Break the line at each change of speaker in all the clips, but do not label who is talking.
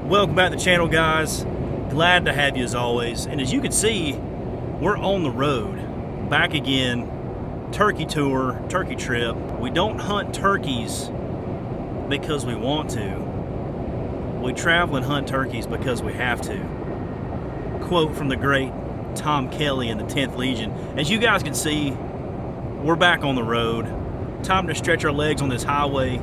Welcome back to the channel, guys. Glad to have you as always. And as you can see, we're on the road. Back again. Turkey tour, turkey trip. We don't hunt turkeys because we want to. We travel and hunt turkeys because we have to. Quote from the great Tom Kelly in the 10th Legion. As you guys can see, we're back on the road. Time to stretch our legs on this highway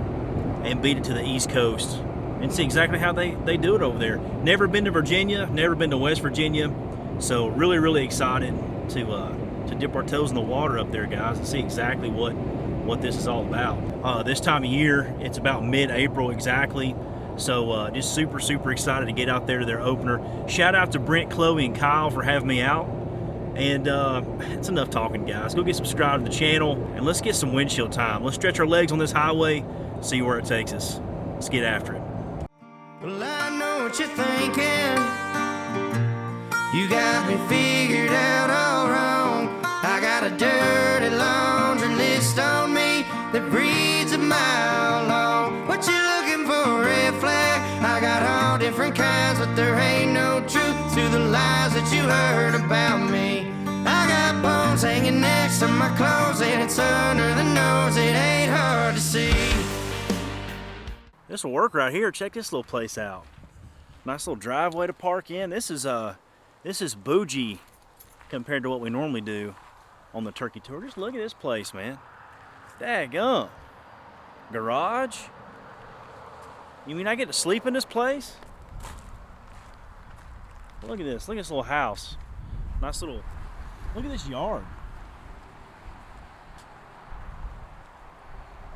and beat it to the East Coast and see exactly how they do it over there. Never been to Virginia, never been to West Virginia, so really excited to dip our toes in the water up there, guys, and see exactly what this is all about. This time of year, it's about mid-April exactly, so just super excited to get out there to their opener. Shout out to Brent, Chloe, and Kyle for having me out. And it's enough talking, guys. Go get subscribed to the channel and let's get some windshield time. Let's stretch our legs on this highway, see where it takes us. Let's get after it.
Well, I know what you're thinking. You got me figured out all wrong. I got a dirty laundry list on me that reads a mile long. What you looking for, red flag? I got all different kinds, but there ain't no truth to the lies that you heard about me. I got bones hanging next to my clothes, and it's under the nose, it ain't hard to see.
This will work right here. Check this little place out. Nice little driveway to park in. This is bougie compared to what we normally do on the turkey tour. Just look at this place, man. Daggum. Garage. You mean I get to sleep in this place? Look at this. Look at this little house. Nice little. Look at this yard.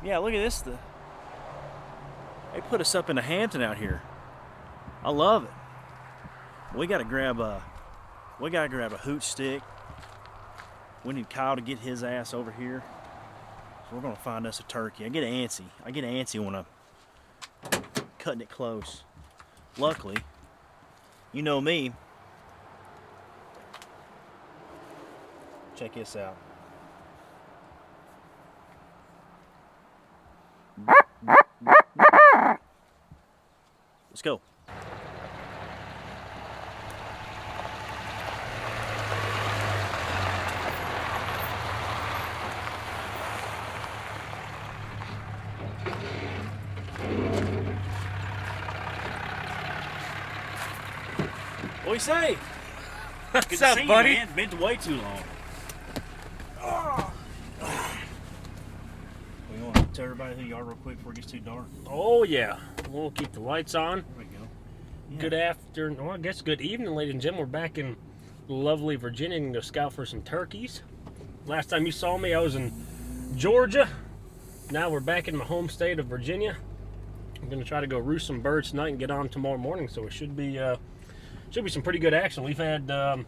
Yeah, look at this. They put us up in the Hampton out here. I love it. We gotta grab a hoot stick. We need Kyle to get his ass over here. So we're gonna find us a turkey. I get antsy when I'm cutting it close. Luckily, you know me. Check this out. Let's go. What do you say?
What's up, buddy?
Man. Been way too long. We want to tell everybody who you are real quick before it gets too dark.
Oh yeah, we'll keep the lights on.
There we go. Yeah.
Good afternoon, well, I guess good evening, ladies and gentlemen. We're back in lovely Virginia and go scout for some turkeys. Last time you saw me, I was in Georgia. Now we're back in my home state of Virginia. I'm gonna try to go roost some birds tonight and get on tomorrow morning. So it should be some pretty good action. We've had a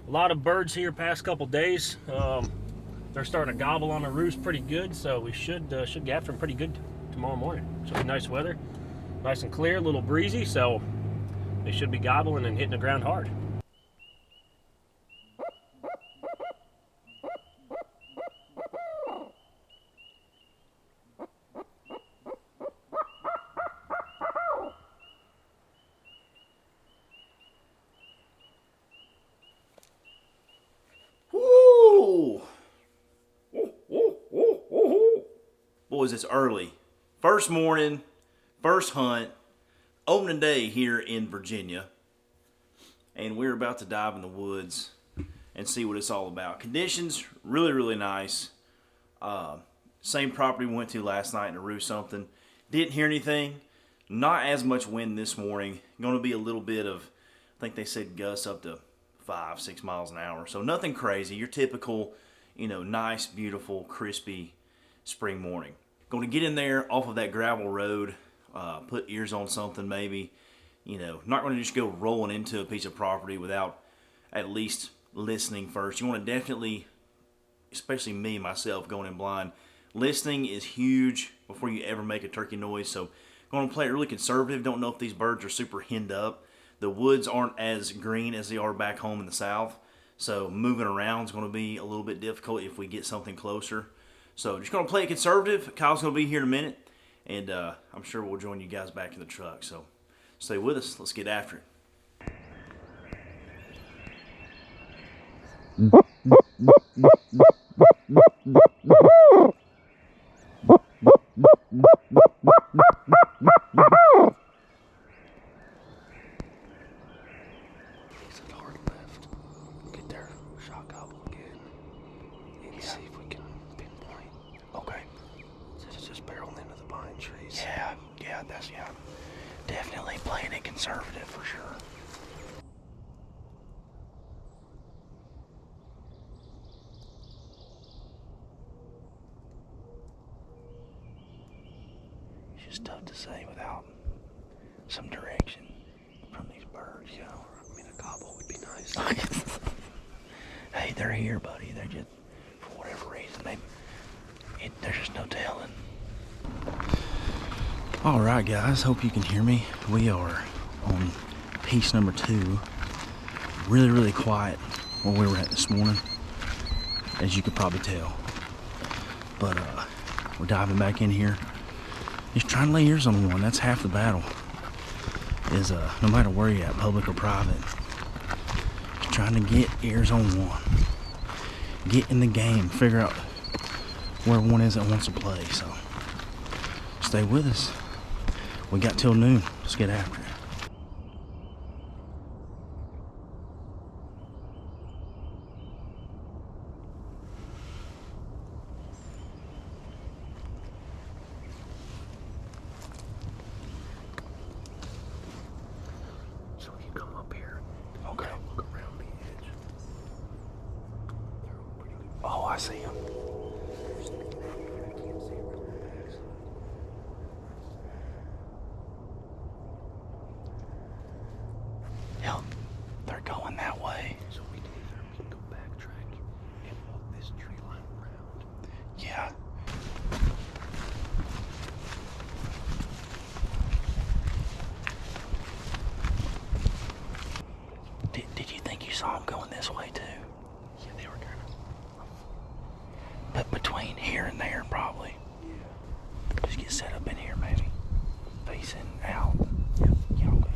lot of birds here past couple days. They're starting to gobble on the roost pretty good, so we should get after them pretty good tomorrow morning. Should be nice weather, nice and clear, a little breezy, so they should be gobbling and hitting the ground hard.
Boys, it's early. First morning, first hunt, opening day here in Virginia. And we're about to dive in the woods and see what it's all about. Conditions, really nice. Same property we went to last night to roost something. Didn't hear anything. Not as much wind this morning. Going to be a little bit of, I think they said gusts up to 5-6 miles an hour. So nothing crazy. Your typical, nice, beautiful, crispy spring morning. Going to get in there off of that gravel road, put ears on something maybe. Not going to just go rolling into a piece of property without at least listening first. You want to definitely, especially me, myself, going in blind, listening is huge before you ever make a turkey noise. So going to play it really conservative. Don't know if these birds are super henned up. The woods aren't as green as they are back home in the south. So moving around is going to be a little bit difficult if we get something closer. So just going to play it conservative. Kyle's going to be here in a minute. And I'm sure we'll join you guys back in the truck. So Stay with us. Let's get after it.
It's a hard left. Get their shot gobble again and see if we can pinpoint.
Okay.
Just barrel into the pine trees.
Yeah, that's definitely playing it conservative for sure. It's just tough to say without some direction from these birds, you know.
I mean, a gobble would be nice.
Hey, they're here, buddy. They're just, for whatever reason, there's just no telling. All right, guys. Hope you can hear me. We are on piece number 2. Really, really quiet where we were at this morning, as you could probably tell. But we're diving back in here. Just trying to lay ears on one. That's half the battle. Is no matter where you're at, public or private, just trying to get ears on one. Get in the game. Figure out where one is that wants to play. So stay with us. We got till noon. Let's get after it.
So you come up here.
Okay.
Look around the edge. They're all pretty good.
Oh, I see him. Yep, they're going that way.
So we can go backtrack and walk this tree line around.
Yeah. Did you think you saw him going this way too?
Yeah, they were kind of.
But between here and there, probably.
Yeah.
Just get set up in here, maybe. Facing out. Yeah, y'all go.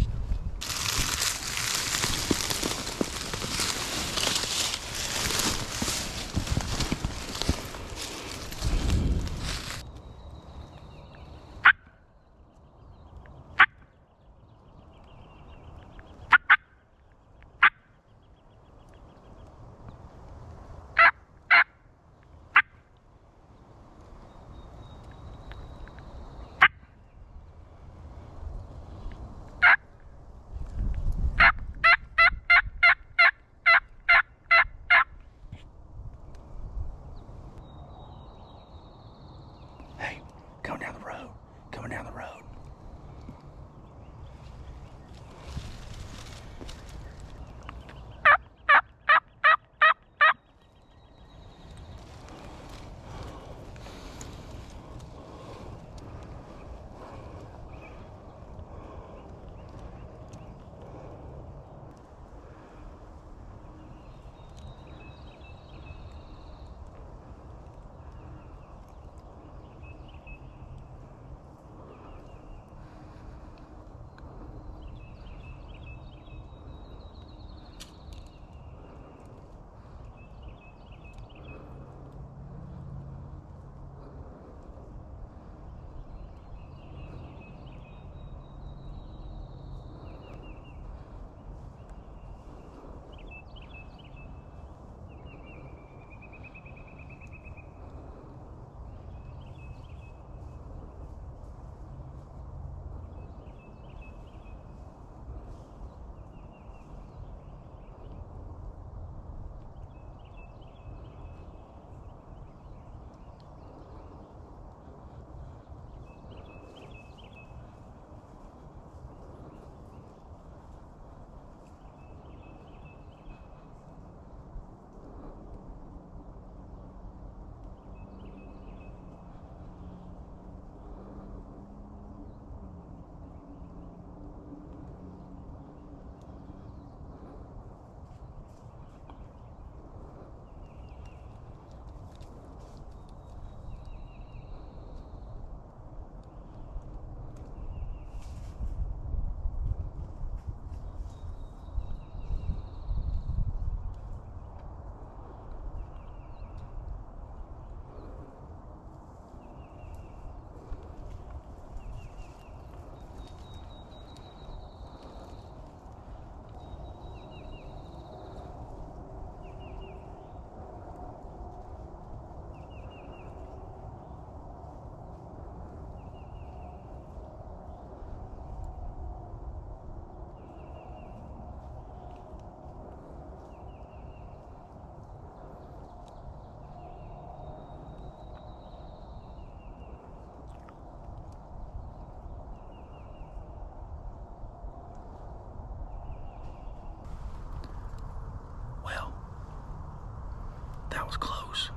That was close.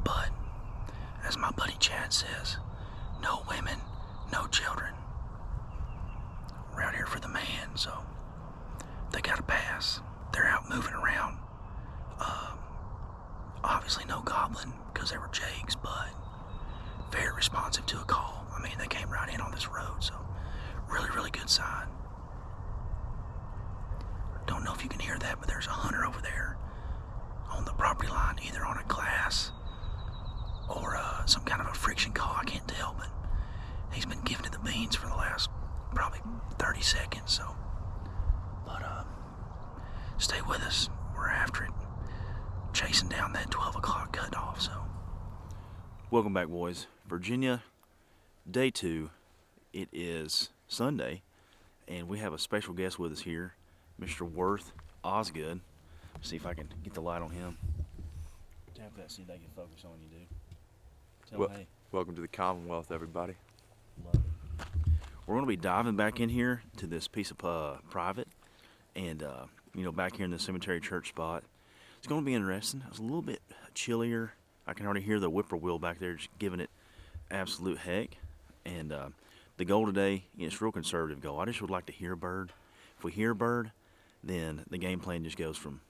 But, as my buddy Chad says, no women, no children. We're out here for the man, so they got a pass. They're out moving around. Obviously no goblin, because they were jakes, but very responsive to a call. I mean, they came right in on this road, so really, really good sign. Don't know if you can hear that, but there's a hunter over there on the property line, either on a glass or some kind of a friction call. I can't tell, but he's been giving it the beans for the last probably 30 seconds. So, but stay with us. We're after it, chasing down that 12 o'clock cutoff. So,
Welcome back, boys. Virginia, day 2. It is Sunday, and we have a special guest with us here, Mr. Worth Osgood. See if I can get the light on him. Tap that, see if they can focus on you, dude. Tell them, hey.
Welcome to the Commonwealth, everybody.
Love it. We're going to be diving back in here to this piece of private, and back here in the cemetery church spot. It's going to be interesting. It's a little bit chillier. I can already hear the whippoorwill back there just giving it absolute heck. And the goal today, it's a real conservative goal. I just would like to hear a bird. If we hear a bird, then the game plan just goes from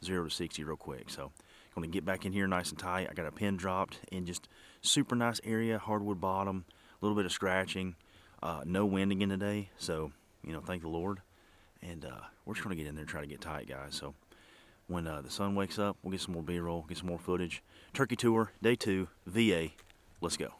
0 to 60 real quick. So I'm going to get back in here nice and tight. I got a pin dropped in just super nice area, hardwood bottom, a little bit of scratching, no wind again today. So, thank the Lord. And we're just going to get in there and try to get tight, guys. So when the sun wakes up, we'll get some more B-roll, get some more footage. Turkey tour, day 2, VA. Let's go.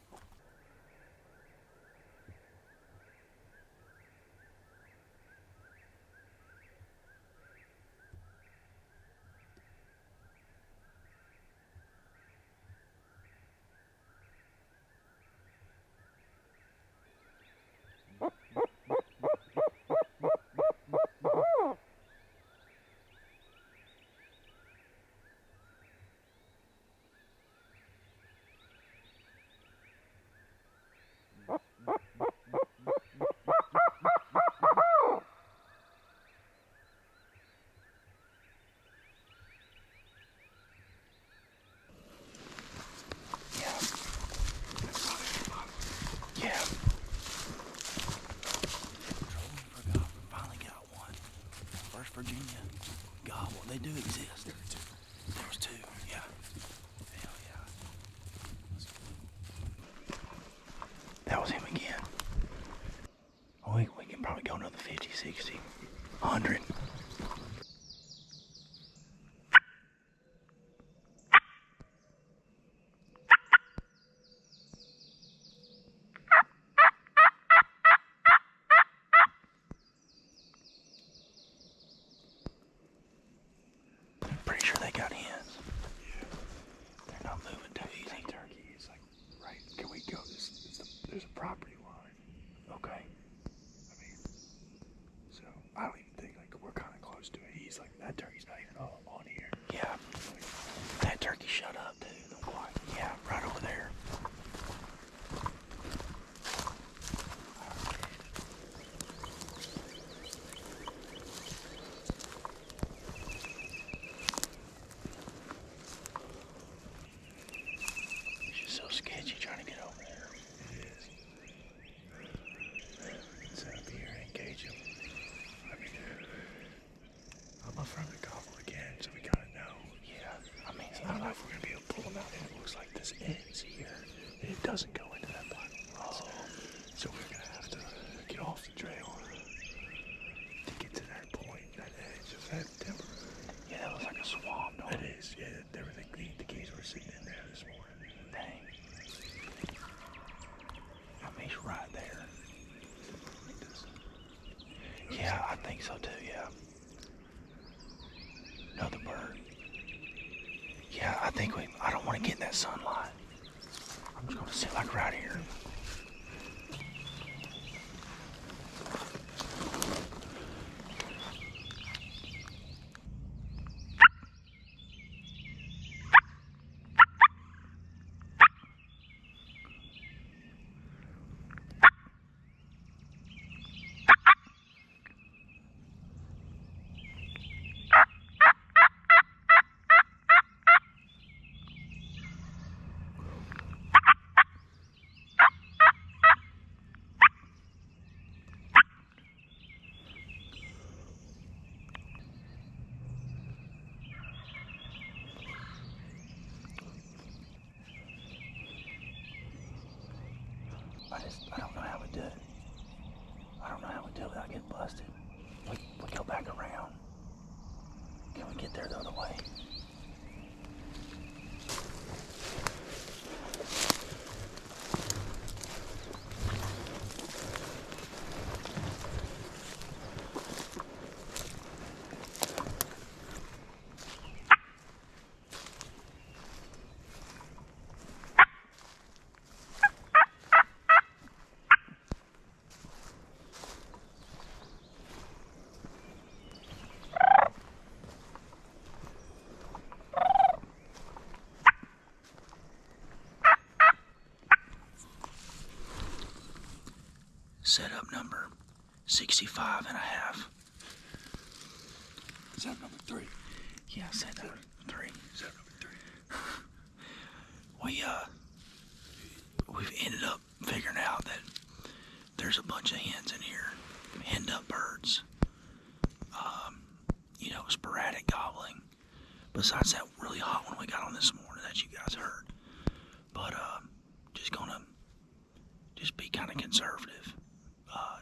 Virginia. God, well, they do exist. There was 2, yeah. Hell yeah.
that was him again. We can probably go another 50, 60, 100. Pretty sure they got hens.
Yeah.
They're not moving too easy.
That turkey is like, right, can we go, there's a property line.
Okay.
I mean, so I don't even think, like, we're kind of close to it. He's like, that turkey's not even on here.
Yeah. That turkey shut up, dude. Yeah, right over there. It's just so sketchy trying to get over there.
It is. Set up here, engage him. I mean, I'm up front of the gobble again, so we kind of know.
Yeah, I mean,
I don't know if we're going to be able to pull him out, and it looks like this ends here, and it doesn't go into that bottom. So we're going to have to get off the trail to get to that point, that edge of that timber.
yeah, that looks like a swamp, don't
It
it?
is, yeah. The keys were sitting in there this morning.
Dang. I mean, he's right there. Yeah, I think so too, yeah. Another bird. Yeah, I don't want to get in that sunlight. I'm just going to sit like right here. I don't know how we do it. I don't know how we do it without getting busted. We go back around. Can we get there the other way? Setup number 65 and a half.
Setup number 3.
Yeah, setup number 3.
Setup number 3.
We've ended up figuring out that there's a bunch of hens in here, henned up birds. Sporadic gobbling. Besides that really hot one we got on this morning that you guys heard. But just be kind of conservative.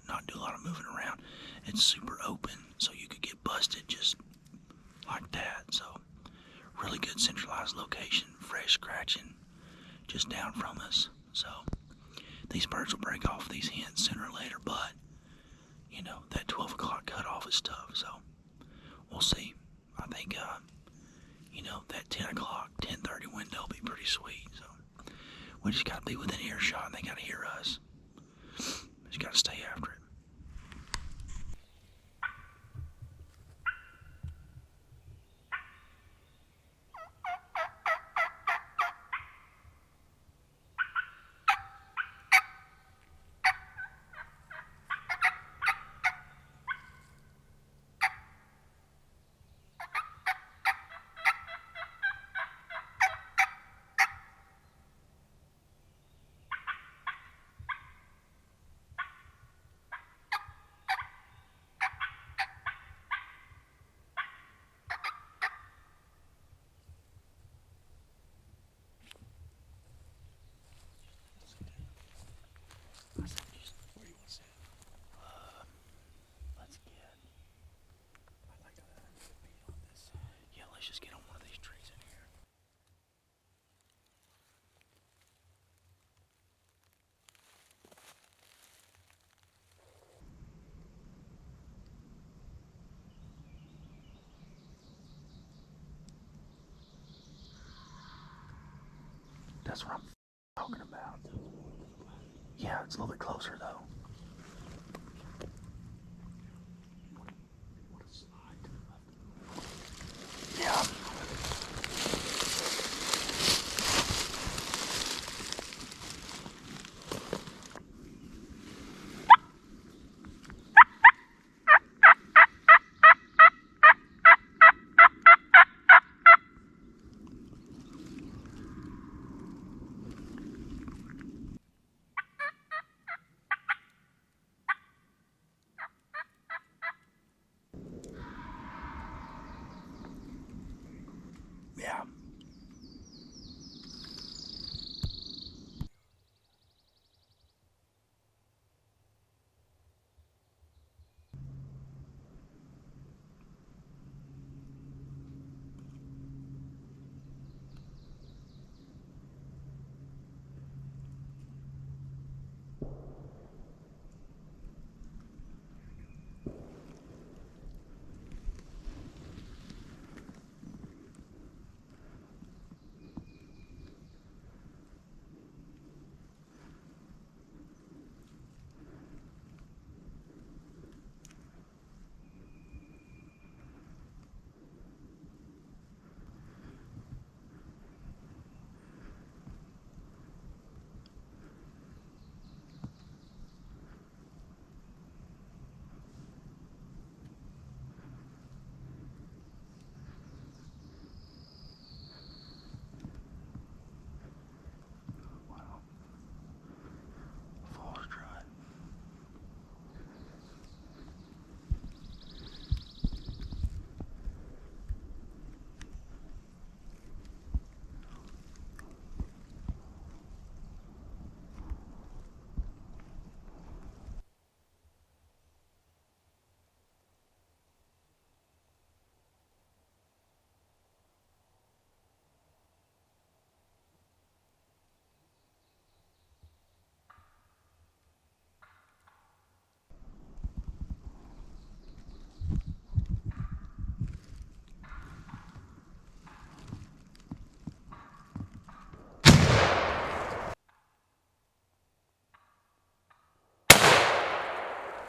Not do a lot of moving around. It's super open, so you could get busted just like that. So really good centralized location, fresh scratching just down from us. So these birds will break off these hens sooner or later, but that 12 o'clock cutoff is tough. So we'll see. I think that 10 o'clock, 10:30 window will be pretty sweet. So we just got to be within earshot, and they got to hear us. We just got to stay after it. Let's just get on one of these trees in here. That's what I'm talking about. Yeah, it's a little bit closer though. Yeah. Yeah.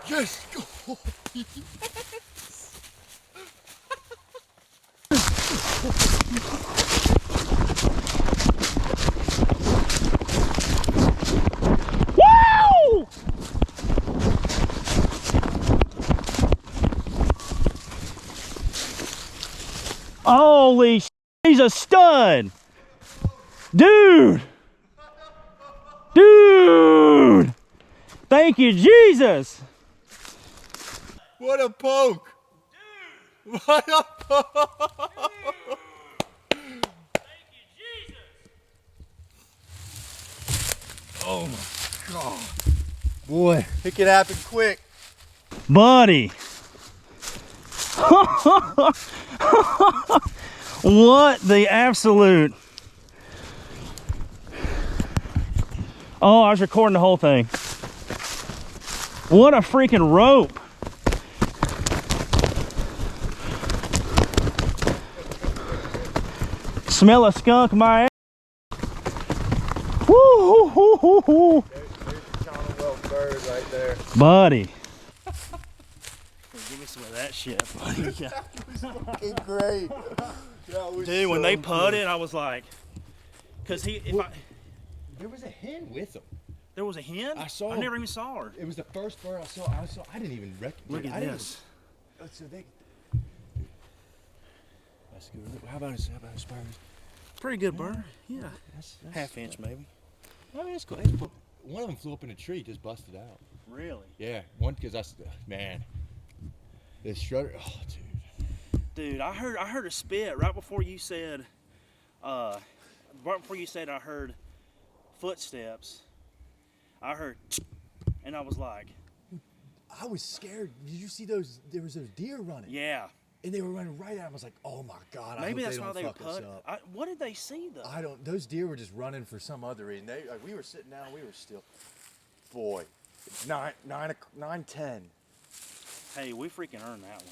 Yes!
Woo! Holy sh! He's a stud! Dude! Dude! Thank you, Jesus!
What a poke! Dude! What a poke!
Thank you, Jesus!
Oh my God. Boy, it can happen quick.
Buddy! What the absolute... Oh, I was recording the whole thing. What a freaking rope. Smell a skunk, my ass. Woo, hoo, hoo, hoo.
There's the Commonwealth bird right there.
Buddy. Give me some of that shit, buddy.
Fucking great.
Dude, when they putted, I was like, because
There was a hen with him.
there was a hen?
I
never even saw her.
It was the first bird I saw. I didn't even recognize.
Look at this.
So they. That's good. How about a spurs?
Pretty good bird. Yeah.
That's
Half inch, maybe.
I mean, it's cool. One of them flew up in a tree, just busted out.
Really?
Yeah, one because man, the strutter. Oh, dude.
Dude, I heard a spit right before you said, I heard footsteps. I heard, and I was like,
I was scared. Did you see those? There was those deer running.
yeah.
And they were running right at him. I was like, oh my God.
Maybe
I
that's
hope
why
they
they
don't
were
fuck us
put.
up.
What did they see though?
I don't. Those deer were just running for some other reason. We were sitting down. We were still. Boy, 9:10.
Hey, we freaking earned that one,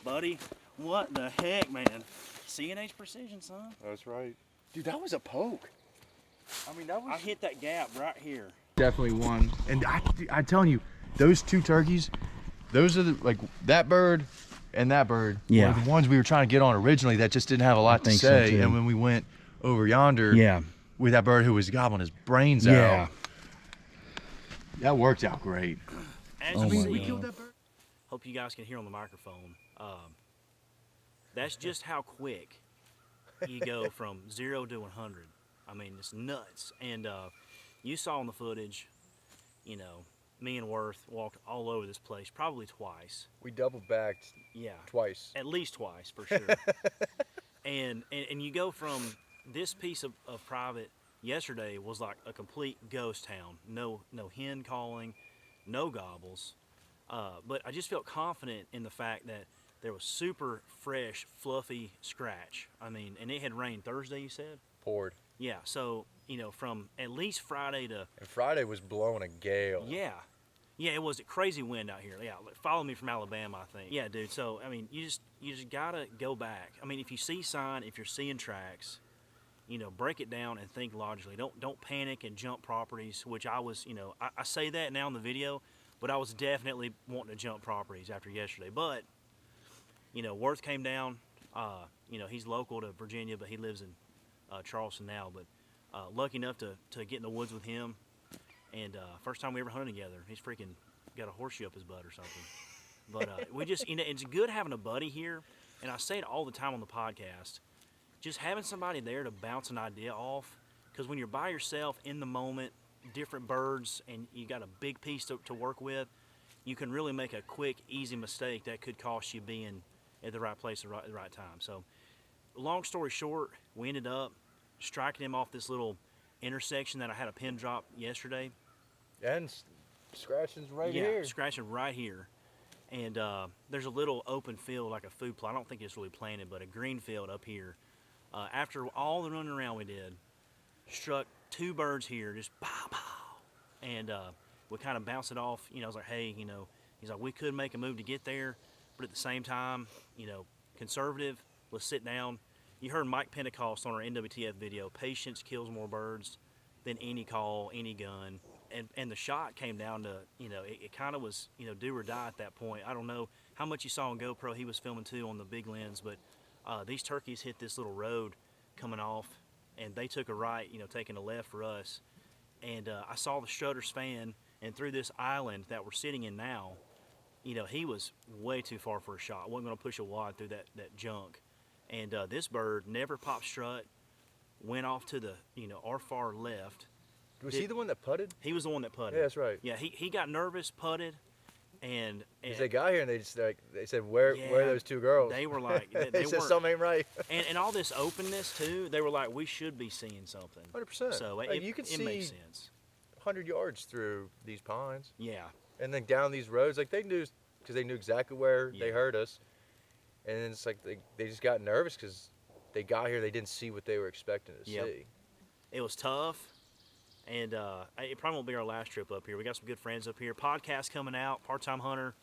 buddy. What the heck, man? CNH precision, son.
That's right. Dude, that was a poke. I mean, that was.
I hit that gap right here.
Definitely one. And I'm telling you, those two turkeys, those are like that bird and that bird.
Yeah.
Were the ones we were trying to get on originally that just didn't have a lot to
think so,
say.
too.
And when we went over yonder,
Yeah.
with that bird who was gobbling his brains
Yeah.
out, that worked out great.
As
Oh
you
my
see,
God.
that bird?
hope you guys can hear on the microphone. That's just how quick you go from 0 to 100. I mean, it's nuts. And you saw in the footage, you know, me and Worth walked all over this place, probably twice.
We double backed
Yeah,
twice.
at least twice for sure. and you go from this piece of private yesterday was like a complete ghost town. No hen calling, no gobbles. But I just felt confident in the fact that there was super fresh, fluffy scratch. I mean, and it had rained Thursday, you said?
Poured.
Yeah, so, you know, from at least Friday to...
And Friday was blowing a gale.
Yeah. Yeah, it was a crazy wind out here. Yeah, follow me from Alabama, I think. Yeah, dude, so, I mean, you just gotta go back. I mean, if you see sign, if you're seeing tracks, you know, break it down and think logically. Don't panic and jump properties, which I was, you know, I say that now in the video, but I was definitely wanting to jump properties after yesterday. But, you know, Worth came down. You know, he's local to Virginia, but he lives in Charleston now. But lucky enough to get in the woods with him. And first time we ever hunted together. He's freaking got a horseshoe up his butt or something. But we just, you know, it's good having a buddy here. And I say it all the time on the podcast. Just having somebody there to bounce an idea off. Because when you're by yourself in the moment, different birds, and you got a big piece to work with, you can really make a quick, easy mistake that could cost you being at the right place at the right time. So, long story short, we ended up striking him off this little intersection that I had a pin drop yesterday.
And scratching's right
Yeah,
here.
scratching right here. And there's a little open field, like a food plot. I don't think it's really planted, but a green field up here. After all the running around we did, struck two birds here, just pow, pow. And we kind of bounced it off. You know, I was like, hey, you know, he's like, we could make a move to get there, but at the same time, you know, conservative, let's sit down. You heard Mike Pentecost on our NWTF video, patience kills more birds. than any call, any gun. And the shot came down to, it kind of was, do or die at that point. I don't know how much you saw on GoPro. He was filming too on the big lens, but these turkeys hit this little road coming off, and they took a right, taking a left for us. And I saw the strutter's fan, and through this island that we're sitting in now, he was way too far for a shot. I wasn't going to push a wad through that junk. And this bird never popped strut, went off to the, our far left.
Was he the one that putted?
He was the one that putted.
Yeah, that's right.
Yeah, he got nervous, putted, and
they got here and they just they said where are those two girls?
They were like
they said something ain't right.
and all this openness too. They were like, we should be seeing something.
100%.
So
you can see
makes sense.
100 yards through these pines.
Yeah.
And then down these roads, like they knew, because they knew exactly where they heard us. And then it's like they just got nervous because they got here, they didn't see what they were expecting to see.
It was tough. And it probably won't be our last trip up here. We got some good friends up here. Podcast coming out. Part-Time Hunter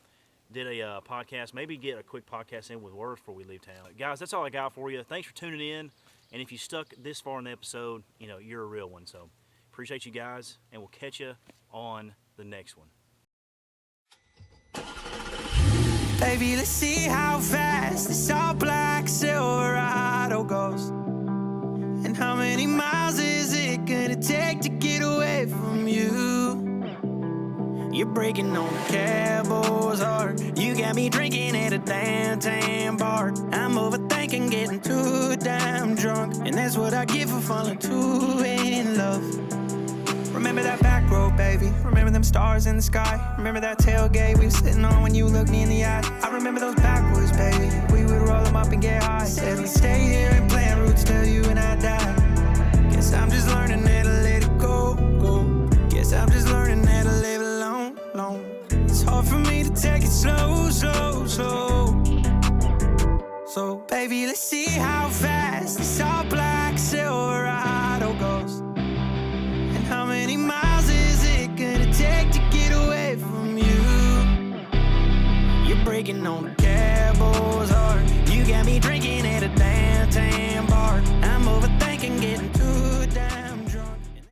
did a podcast. Maybe get a quick podcast in with Worth before we leave town. Guys, that's all I got for you. Thanks for tuning in. And if you stuck this far in the episode, you're a real one. So appreciate you guys, and we'll catch you on the next one.
Baby, let's see how fast this all black Silverado goes. And how many miles is it gonna take to get away from you? You're breaking on the cabo's heart. You got me drinking at a downtown bar. I'm overthinking, getting too damn drunk. And that's what I get for falling too in love. Remember that back road, baby. Remember them stars in the sky. Remember that tailgate we were sitting on when you looked me in the eye. I remember those backwoods, baby. We would roll them up and get high. Said let's stay here and plant roots till you